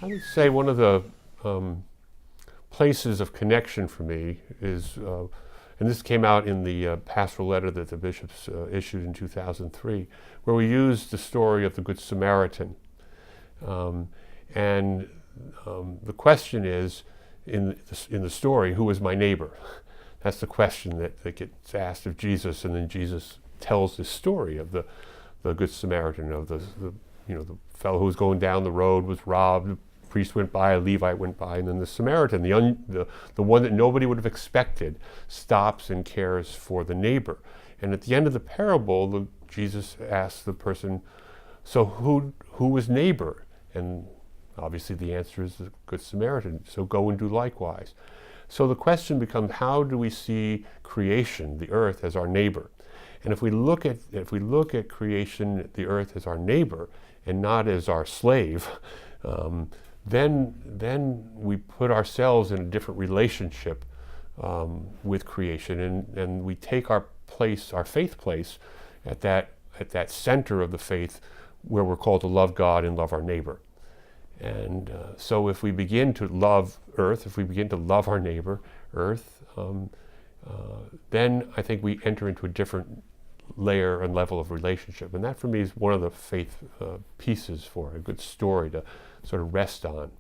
I would say one of the places of connection for me is, and this came out in the pastoral letter that the bishops issued in 2003, where we used the story of the Good Samaritan. And the question is, in the story, who is my neighbor? That's the question that gets asked of Jesus, and then Jesus tells this story of the Good Samaritan, of the fellow who was going down the road, was robbed, a priest went by, a Levite went by, and then the Samaritan, the one that nobody would have expected, stops and cares for the neighbor. And at the end of the parable, Jesus asks the person, so who was neighbor? And obviously the answer is the Good Samaritan, so go and do likewise. So the question becomes, how do we see creation, the earth, as our neighbor? And if we look at creation, the earth, as our neighbor and not as our slave, then we put ourselves in a different relationship with creation, and we take our place, our faith place, at that center of the faith, where we're called to love God and love our neighbor. And so if we begin to love earth, if we begin to love our neighbor, earth, then I think we enter into a different layer and level of relationship. And that for me is one of the faith pieces for a good story to sort of rest on.